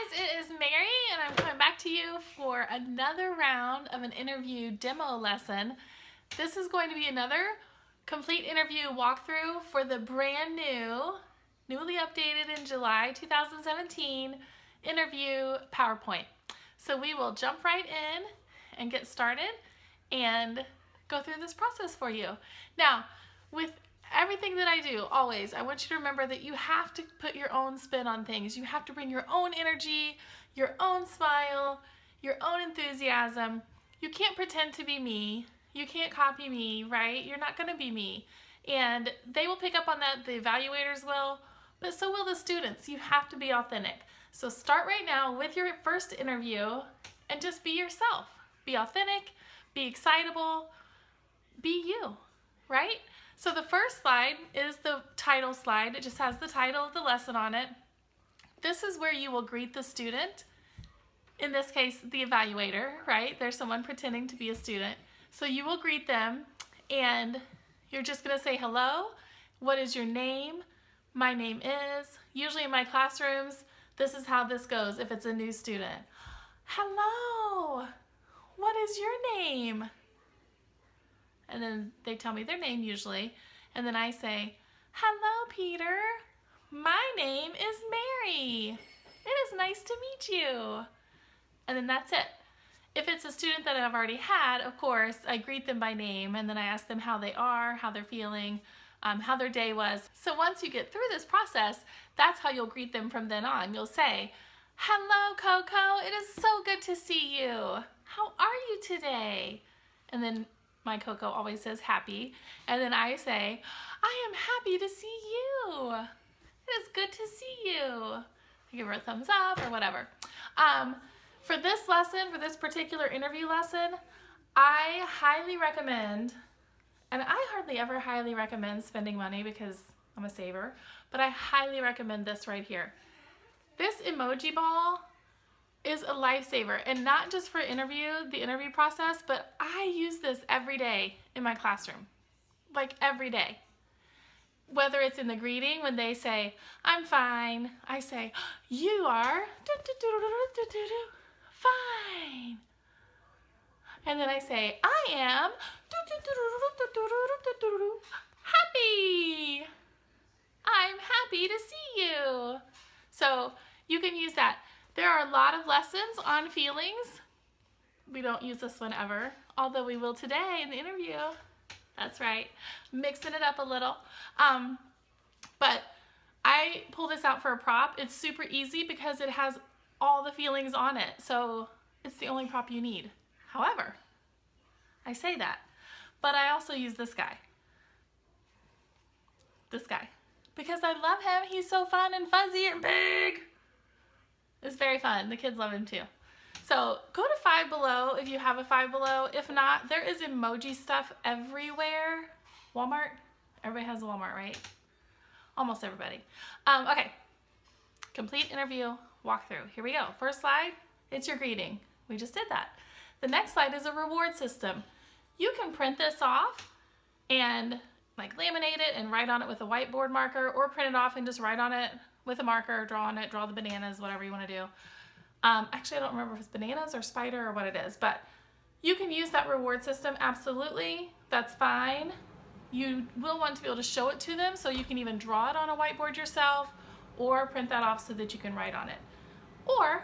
guys, it is Mary and I'm coming back to you for another round of an interview demo lesson. This is going to be another complete interview walkthrough for the brand new, newly updated in July 2017 interview PowerPoint. So we will jump right in and get started and go through this process for you. Now, with everything that I do, always, I want you to remember that you have to put your own spin on things. You have to bring your own energy, your own smile, your own enthusiasm. You can't pretend to be me. You can't copy me, right? You're not gonna be me. And they will pick up on that, the evaluators will, but so will the students. You have to be authentic. So start right now with your first interview and just be yourself. Be authentic, be excitable, be you, right? So the first slide is the title slide. It just has the title of the lesson on it. This is where you will greet the student. In this case, the evaluator, right? There's someone pretending to be a student. So you will greet them and you're just gonna say hello. What is your name? My name is. Usually in my classrooms, this is how this goes if it's a new student. Hello, what is your name? And then they tell me their name usually. And then I say, hello, Peter. My name is Mary. It is nice to meet you. And then that's it. If it's a student that I've already had, of course, I greet them by name and then I ask them how they are, how they're feeling, how their day was. So once you get through this process, that's how you'll greet them from then on. You'll say, hello, Coco. It is so good to see you. How are you today? And then my Coco always says happy. And then I say, I am happy to see you. It is good to see you. I give her a thumbs up or whatever. For this lesson, for this particular interview lesson, I highly recommend, and I hardly ever highly recommend spending money because I'm a saver, but I highly recommend this right here. This emoji ball is a lifesaver, and not just for the interview process, but I use this every day in my classroom, like every day. Whether it's in the greeting when they say, I'm fine, I say, you are fine. And then I say, I am happy. I'm happy to see you. So you can use that. There are a lot of lessons on feelings. We don't use this one ever, although we will today in the interview. That's right, mixing it up a little. But I pull this out for a prop. It's super easy because it has all the feelings on it. So it's the only prop you need. However, I say that, but I also use this guy. This guy. Because I love him. He's so fun and fuzzy and big. It's very fun. The kids love him too. So go to Five Below if you have a Five Below. If not, there is emoji stuff everywhere. Walmart. Everybody has a Walmart, right? Almost everybody. Okay. Complete interview walkthrough. Here we go. First slide, it's your greeting. We just did that. The next slide is a reward system. You can print this off and like laminate it and write on it with a whiteboard marker, or print it off and just write on it with a marker, draw on it, draw the bananas, whatever you want to do. Actually, I don't remember if it's bananas or spider or what it is, but you can use that reward system, absolutely. That's fine. You will want to be able to show it to them, so you can even draw it on a whiteboard yourself or print that off so that you can write on it. Or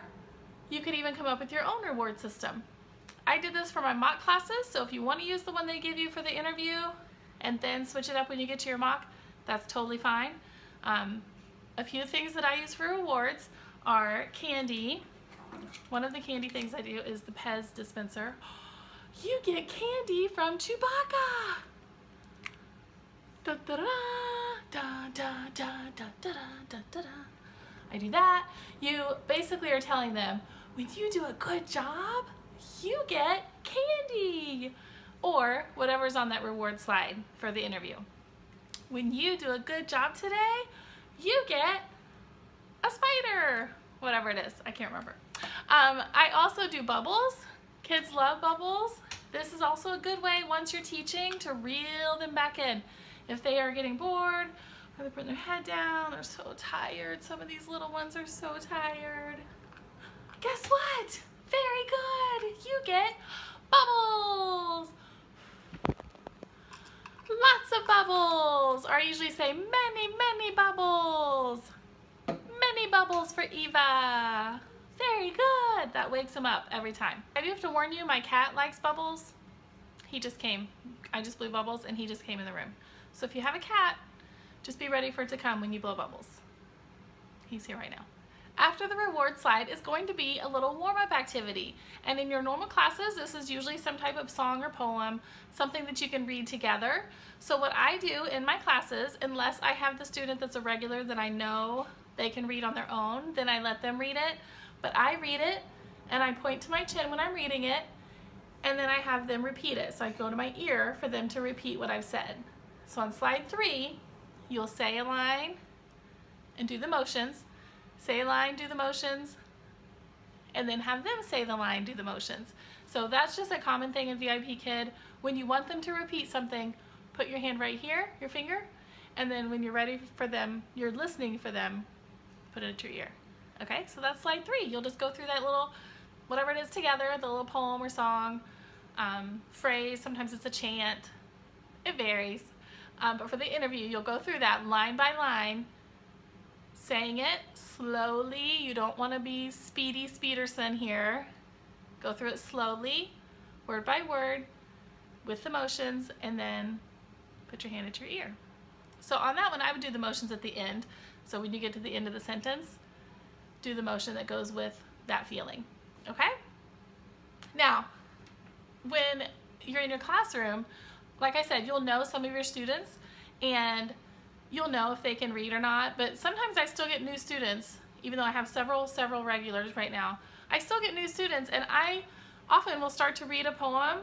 you could even come up with your own reward system. I did this for my mock classes, so if you want to use the one they give you for the interview and then switch it up when you get to your mock, that's totally fine. A few things that I use for rewards are candy. One of the candy things I do is the Pez dispenser. You get candy from Chewbacca. Da, da, da, da, da, da, da, da, da, da, da. I do that. You basically are telling them, when you do a good job, you get candy. Or whatever's on that reward slide for the interview. When you do a good job today, you get a spider. Whatever it is, I can't remember. I also do bubbles. Kids love bubbles. This is also a good way, once you're teaching, to reel them back in. If they are getting bored, or they're putting their head down, they're so tired. Some of these little ones are so tired. Guess what? Very good. You get bubbles. Lots of bubbles. Or I usually say many, many bubbles. Many bubbles for Eva. Very good. That wakes him up every time. I do have to warn you, my cat likes bubbles. He just came. I just blew bubbles and he just came in the room. So if you have a cat, just be ready for it to come when you blow bubbles. He's here right now. After the reward slide is going to be a little warm-up activity. And in your normal classes, this is usually some type of song or poem, something that you can read together. So what I do in my classes, unless I have the student that's a regular that I know they can read on their own, then I let them read it. But I read it and I point to my chin when I'm reading it, and then I have them repeat it. So I go to my ear for them to repeat what I've said. So on slide 3, you'll say a line and do the motions. Say a line, do the motions, and then have them say the line, do the motions. So that's just a common thing in VIPKID. When you want them to repeat something, put your hand right here, your finger, and then when you're ready for them, you're listening for them, put it at your ear. Okay, so that's slide 3. You'll just go through that little, whatever it is together, the little poem or song, phrase, sometimes it's a chant, it varies. But for the interview, you'll go through that line by line, saying it slowly. You don't want to be Speedy Speederson here. Go through it slowly, word by word, with the motions, and then put your hand at your ear. So on that one, I would do the motions at the end. So when you get to the end of the sentence, do the motion that goes with that feeling, okay? Now, when you're in your classroom, like I said, you'll know some of your students, and you'll know if they can read or not, but sometimes I still get new students, even though I have several regulars right now. I still get new students, and I often will start to read a poem,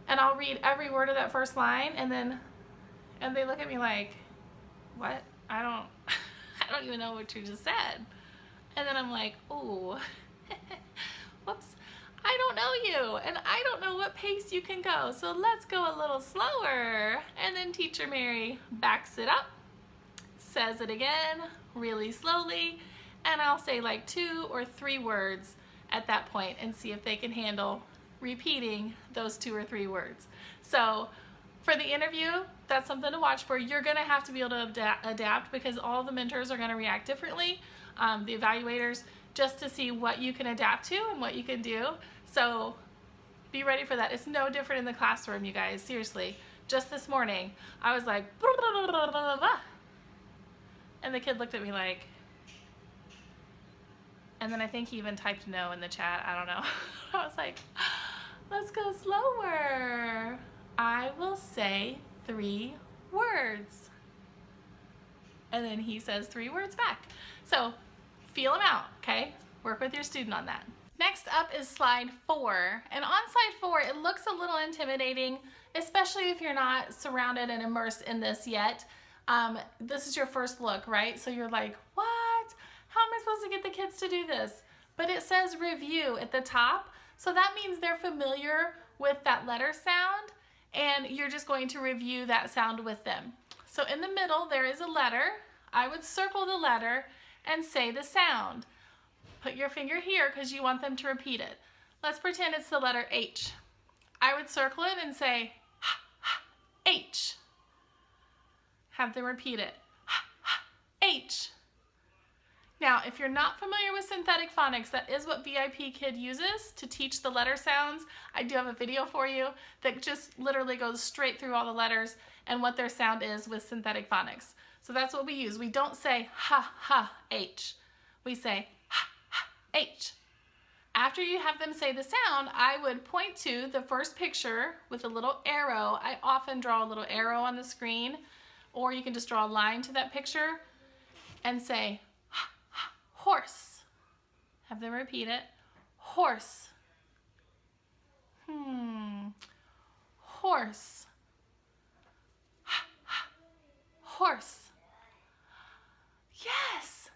and I'll read every word of that first line, and they look at me like, what? I don't even know what you just said. And then I'm like, oh, whoops, I don't know you, and I don't know what pace you can go, so let's go a little slower. And then Teacher Mary backs it up, says it again really slowly, and I'll say like 2 or 3 words at that point and see if they can handle repeating those 2 or 3 words. So for the interview, that's something to watch for. You're gonna have to be able to adapt because all the mentors are gonna react differently, the evaluators, just to see what you can adapt to and what you can do. So be ready for that. It's no different in the classroom, you guys, seriously. Just this morning, I was like, blah, blah, blah, blah, blah. And the kid looked at me like, and then I think he even typed no in the chat, I don't know. I was like, let's go slower. I will say 3 words. And then he says 3 words back. So feel them out, okay? Work with your student on that. Next up is slide 4. And on slide 4, it looks a little intimidating, especially if you're not surrounded and immersed in this yet. This is your first look, right? So you're like, what? How am I supposed to get the kids to do this? But it says review at the top. So that means they're familiar with that letter sound, and you're just going to review that sound with them. So in the middle, there is a letter. I would circle the letter and say the sound. Put your finger here because you want them to repeat it. Let's pretend it's the letter H. I would circle it and say H. Have them repeat it. H. Now, if you're not familiar with synthetic phonics, that is what VIPKID uses to teach the letter sounds. I do have a video for you that just literally goes straight through all the letters and what their sound is with synthetic phonics. So that's what we use. We don't say ha, ha, H. We say ha, ha, H. After you have them say the sound, I would point to the first picture with a little arrow. I often draw a little arrow on the screen, or you can just draw a line to that picture and say ha, ha, horse. Have them repeat it. Horse. Horse. Ha, ha, horse. Yes.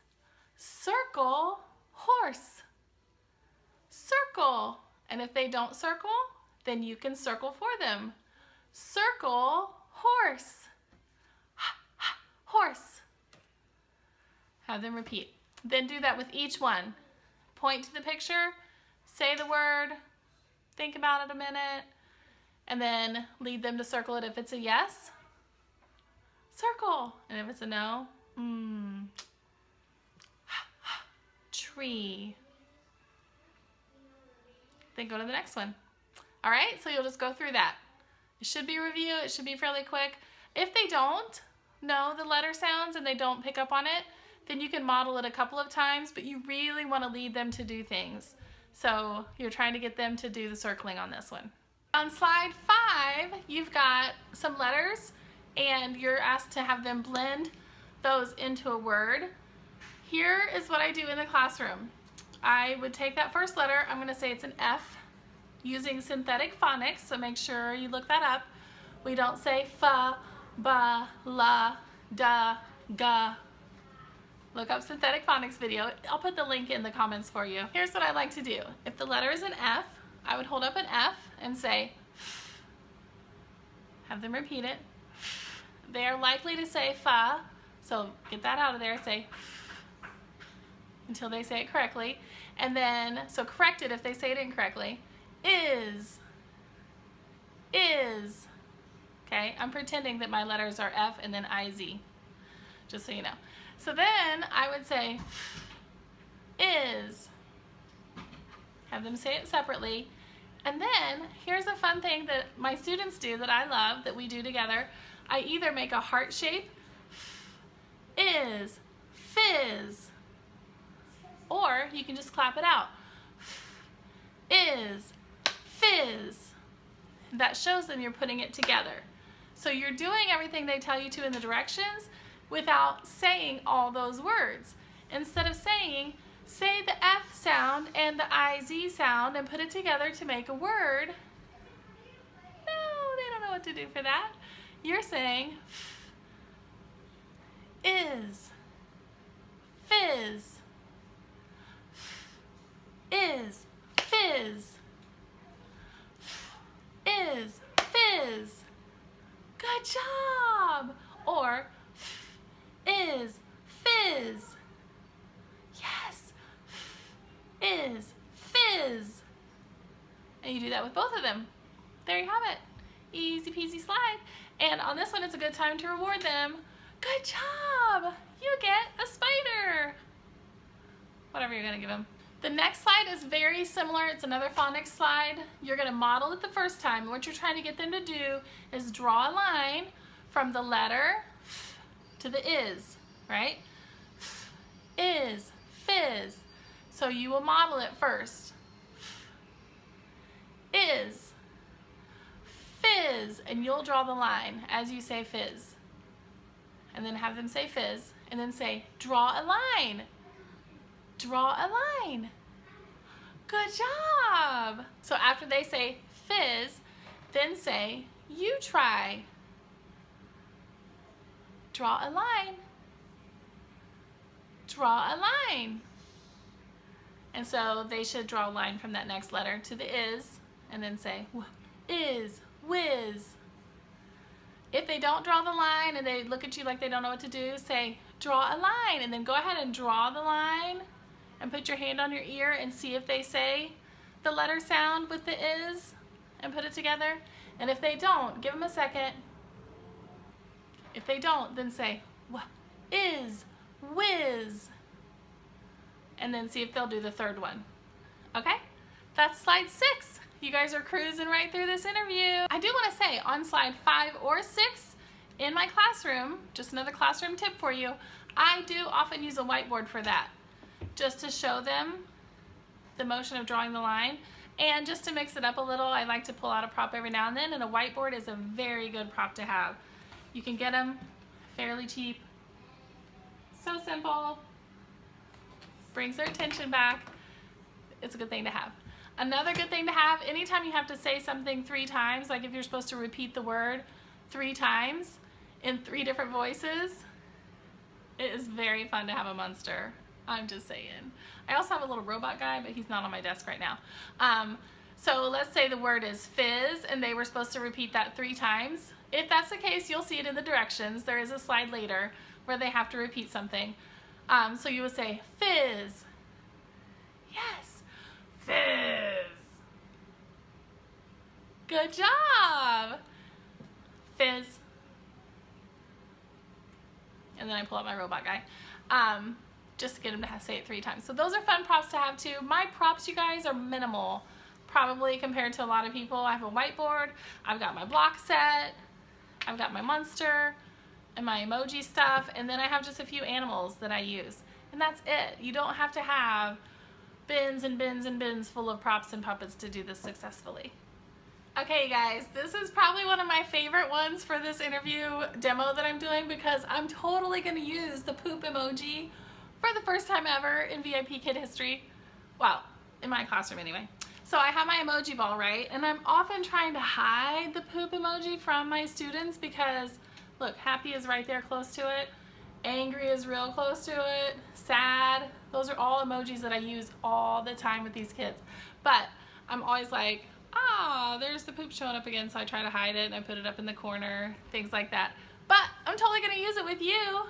Circle, horse. Circle. And if they don't circle, then you can circle for them. Circle, horse. Ha, ha, horse. Have them repeat. Then do that with each one. Point to the picture say the word, think about it a minute, and then lead them to circle it. If it's a yes, circle. And if it's a no, tree. Then go to the next one. All right, so you'll just go through that. It should be a review. It should be fairly quick. If they don't know the letter sounds and they don't pick up on it, then you can model it a couple of times, but you really want to lead them to do things. So you're trying to get them to do the circling on this one. On slide 5, you've got some letters, and you're asked to have them blend those into a word. Here is what I do in the classroom. I would take that first letter, I'm going to say it's an F, using synthetic phonics, so make sure you look that up. We don't say fa, ba, la, da, ga. Look up synthetic phonics video. I'll put the link in the comments for you. Here's what I like to do. If the letter is an F, I would hold up an F and say, have them repeat it. They are likely to say fa, so get that out of there, say until they say it correctly. And then, so correct it if they say it incorrectly. Is. Okay, I'm pretending that my letters are F and then I-Z, just so you know. So then I would say is. Have them say it separately. And then here's a fun thing that my students do that I love, that we do together. I either make a heart shape, is, fizz, or you can just clap it out. Is, fizz. That shows them you're putting it together. So you're doing everything they tell you to in the directions without saying all those words. Instead of saying, say the F sound and the I-Z sound and put it together to make a word. No, they don't know what to do for that. You're saying is, fizz, is, fizz, is, fizz. Good job. Or is, fizz. Yes. Is, fizz. And you do that with both of them. There you have it. Easy peasy slide. And on this one, it's a good time to reward them. Good job. You get a spider. Whatever you're gonna give them. The next slide is very similar. It's another phonics slide. You're gonna model it the first time. What you're trying to get them to do is draw a line from the letter to the is, right? Is, fizz. So you will model it first. Is, fizz, and you'll draw the line as you say fizz. And then have them say fizz, and then say, draw a line. Draw a line. Good job. So after they say fizz, then say, you try. Draw a line. Draw a line. And so they should draw a line from that next letter to the is, and then say, is, whiz. If they don't draw the line and they look at you like they don't know what to do, say, draw a line, and then go ahead and draw the line and put your hand on your ear and see if they say the letter sound with the is and put it together. And if they don't, give them a second. If they don't, then say, is, whiz. And then see if they'll do the third one. Okay? That's slide 6. You guys are cruising right through this interview. I do want to say on slide 5 or 6 in my classroom, just another classroom tip for you, I do often use a whiteboard for that, just to show them the motion of drawing the line. And just to mix it up a little, I like to pull out a prop every now and then, and a whiteboard is a very good prop to have. You can get them fairly cheap. So simple. Brings their attention back. It's a good thing to have. Another good thing to have, anytime you have to say something 3 times, like if you're supposed to repeat the word 3 times in 3 different voices, it is very fun to have a monster. I'm just saying. I also have a little robot guy, but he's not on my desk right now. So let's say the word is fizz, and they were supposed to repeat that 3 times. If that's the case, you'll see it in the directions. There is a slide later where they have to repeat something. So you would say, fizz. Yes, fizz. Good job. Fizz. And then I pull up my robot guy. Just to get him to say it 3 times. So those are fun props to have too. My props, you guys, are minimal, probably compared to a lot of people. I have a whiteboard, I've got my block set, I've got my monster and my emoji stuff, and then I have just a few animals that I use. And that's it. You don't have to have bins and bins and bins full of props and puppets to do this successfully. Okay guys, this is probably one of my favorite ones for this interview demo that I'm doing, because I'm totally going to use the poop emoji for the first time ever in VIPKID history. Well, in my classroom anyway. So I have my emoji ball, right? And I'm often trying to hide the poop emoji from my students because, look, happy is right there close to it. Angry is real close to it. Sad. Those are all emojis that I use all the time with these kids. But I'm always like, oh, there's the poop showing up again, so I try to hide it and I put it up in the corner, things like that. But I'm totally going to use it with you.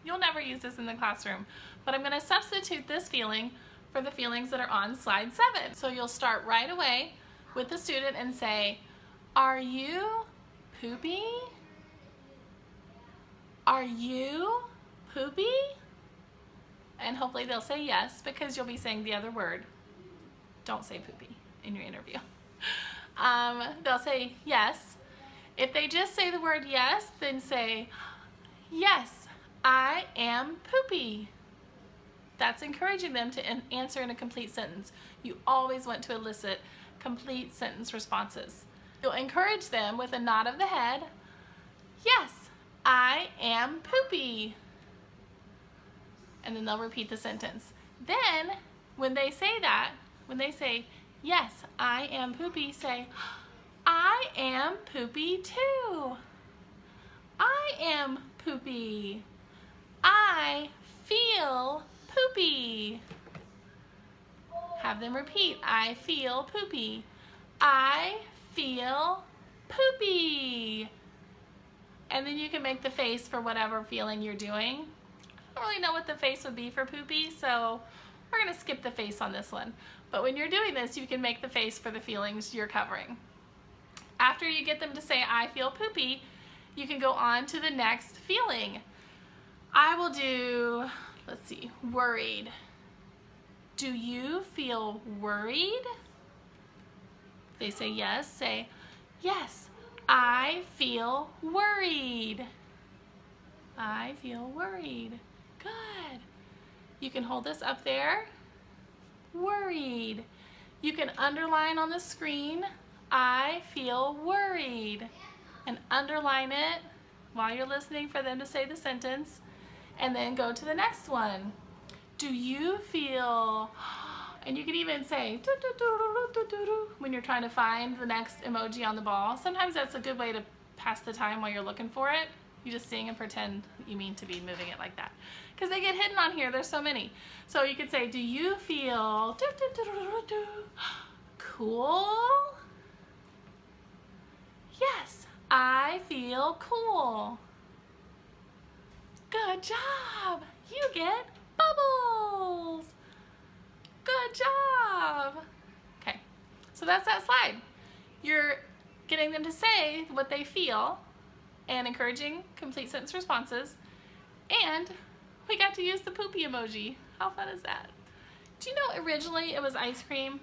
You'll never use this in the classroom. But I'm going to substitute this feeling for the feelings that are on slide 7. So you'll start right away with the student and say, are you poopy? Are you poopy? And hopefully they'll say yes, because you'll be saying the other word. Don't say poopy in your interview. They'll say yes. If they just say the word yes, then say, yes, I am poopy. That's encouraging them to answer in a complete sentence. You always want to elicit complete sentence responses. You'll encourage them with a nod of the head. Yes, I am poopy. And then they'll repeat the sentence. Then, when they say that, when they say, yes, I am poopy, say, I am poopy too. I am poopy. I feel poopy. Have them repeat, I feel poopy. I feel poopy. And then you can make the face for whatever feeling you're doing. I don't really know what the face would be for poopy, so we're gonna skip the face on this one. But when you're doing this, you can make the face for the feelings you're covering. After you get them to say, I feel poopy, you can go on to the next feeling. I will do, let's see, worried. Do you feel worried? They say yes, say, yes, I feel worried. I feel worried. Good. You can hold this up there. Worried. You can underline on the screen, I feel worried, and underline it while you're listening for them to say the sentence, and then go to the next one. Do you feel, and you can even say when you're trying to find the next emoji on the ball. Sometimes that's a good way to pass the time while you're looking for it. You just sing and pretend you mean to be moving it like that. Because they get hidden on here, there's so many. So you could say, do you feel cool? Yes, I feel cool. Good job. You get bubbles. Good job. Okay, so that's that slide. You're getting them to say what they feel and encouraging complete sentence responses. And we got to use the poopy emoji. How fun is that? Do you know originally it was ice cream?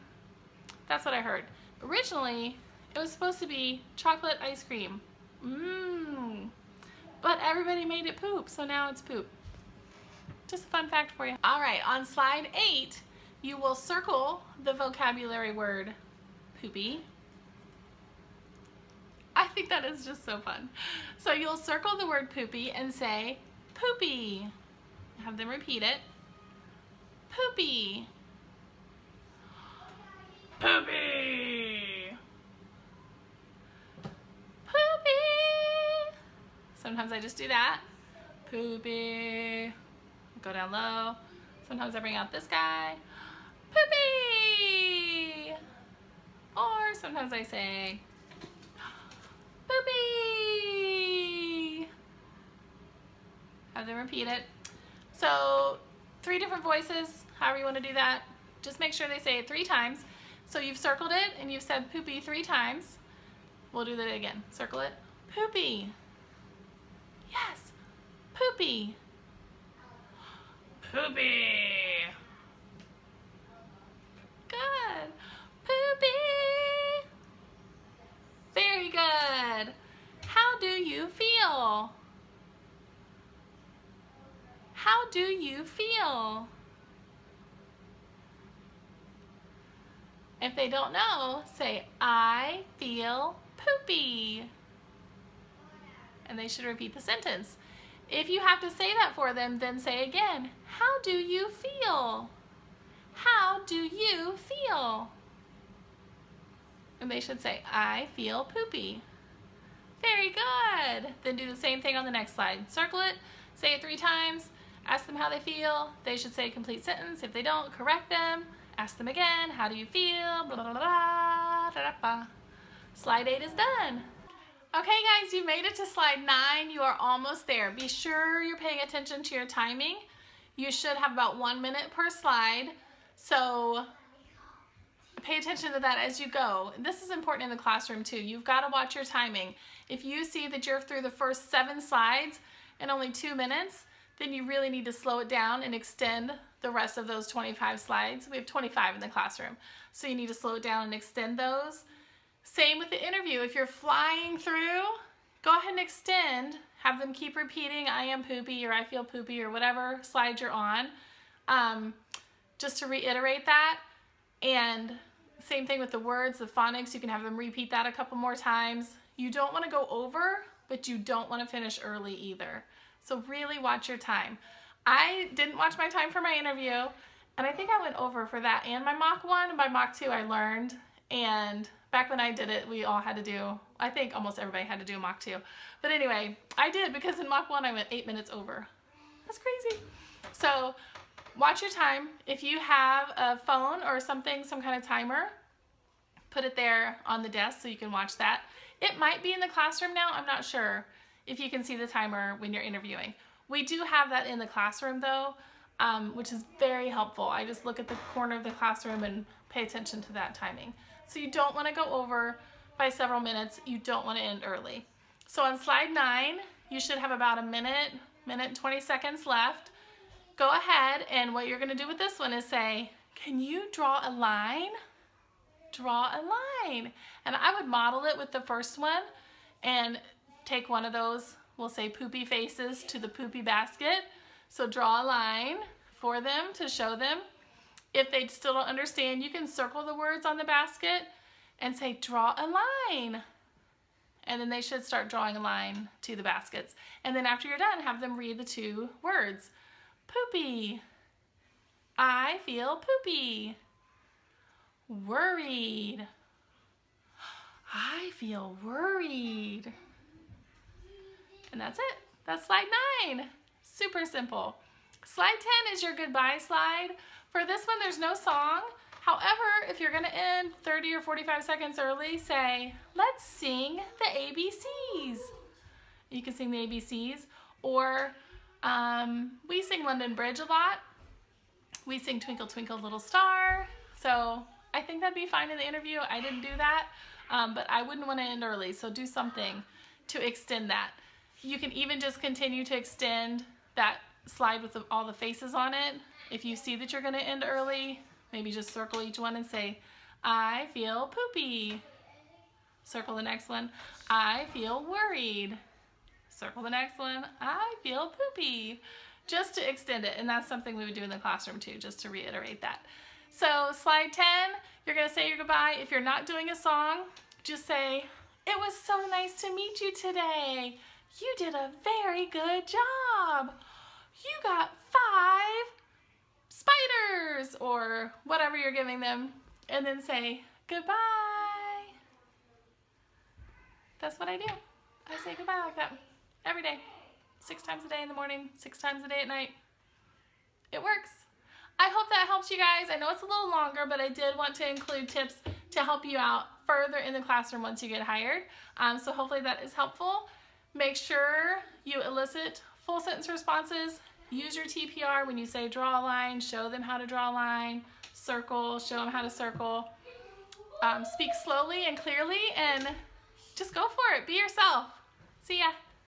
That's what I heard. Originally, it was supposed to be chocolate ice cream. But everybody made it poop, so now it's poop. Just a fun fact for you. All right, on slide 8, you will circle the vocabulary word poopy. I think that is just so fun. So you'll circle the word poopy and say poopy. Have them repeat it. Poopy. Poopy. Poopy. Sometimes I just do that. Poopy. Go down low. Sometimes I bring out this guy. Poopy. Or sometimes I say poopy. Have them repeat it. So 3 different voices, however you want to do that. Just make sure they say it 3 times. So you've circled it and you've said poopy 3 times. We'll do that again. Circle it. Poopy. Yes. Poopy. Poopy. Good. Poopy. Very good. How do you feel? How do you feel? If they don't know, say, I feel poopy. And they should repeat the sentence. If you have to say that for them, then say again, how do you feel? How do you feel? And they should say, I feel poopy. Very good. Then do the same thing on the next slide. Circle it, say it 3 times, ask them how they feel. They should say a complete sentence. If they don't, correct them. Ask them again, how do you feel? Blah, blah, blah, blah, da, da, da. Slide 8 is done. Okay guys, you made it to slide 9. You are almost there. Be sure you're paying attention to your timing. You should have about 1 minute per slide. So pay attention to that as you go. This is important in the classroom too. You've got to watch your timing. If you see that you're through the first 7 slides in only 2 minutes, then you really need to slow it down and extend the rest of those 25 slides. We have 25 in the classroom, so you need to slow it down and extend those. Same with the interview. If you're flying through, go ahead and extend. Have them keep repeating, I am poopy, or I feel poopy, or whatever slide you're on, just to reiterate that. And same thing with the words, the phonics, you can have them repeat that a couple more times. You don't want to go over, but you don't want to finish early either. So really watch your time. I didn't watch my time for my interview, and I think I went over for that and my mock 1 and my mock 2 I learned. And back when I did it, we all had to do, I think almost everybody had to do a mock 2. But anyway, I did, because in mock 1 I went 8 minutes over. That's crazy. So watch your time. If you have a phone or something, some kind of timer, put it there on the desk so you can watch that. It might be in the classroom now, I'm not sure if you can see the timer when you're interviewing. We do have that in the classroom though, which is very helpful. I just look at the corner of the classroom and pay attention to that timing. So you don't want to go over by several minutes. You don't want to end early. So on slide 9, you should have about a minute and 20 seconds left. Go ahead, and what you're going to do with this one is say, can you draw a line? Draw a line. And I would model it with the first one and take one of those, we'll say poopy faces, to the poopy basket. So draw a line for them to show them. If they still don't understand, you can circle the words on the basket and say, draw a line. And then they should start drawing a line to the baskets. And then after you're done, have them read the 2 words. Poopy. I feel poopy. Worried. I feel worried. And that's it. That's slide 9. Super simple. Slide 10 is your goodbye slide. For this one, there's no song. However, if you're going to end 30 or 45 seconds early, say, let's sing the ABCs. You can sing the ABCs. Or we sing London Bridge a lot. We sing Twinkle Twinkle Little Star. So I think that'd be fine in the interview. I didn't do that, but I wouldn't want to end early. So do something to extend that. You can even just continue to extend that slide with all the faces on it. If you see that you're going to end early, maybe just circle each one and say, I feel poopy. Circle the next one. I feel worried. Circle the next one. I feel poopy. Just to extend it. And that's something we would do in the classroom too, just to reiterate that. So slide 10, you're going to say your goodbye. If you're not doing a song, just say, it was so nice to meet you today. You did a very good job. You got 5 spiders, or whatever you're giving them, and then say goodbye. That's what I do. I say goodbye like that every day. 6 times a day in the morning, 6 times a day at night. It works. I hope that helps you guys. I know it's a little longer, but I did want to include tips to help you out further in the classroom once you get hired. So hopefully that is helpful. Make sure you elicit full sentence responses. Use your TPR when you say draw a line. Show them how to draw a line. Circle. Show them how to circle. Speak slowly and clearly, and just go for it. Be yourself. See ya.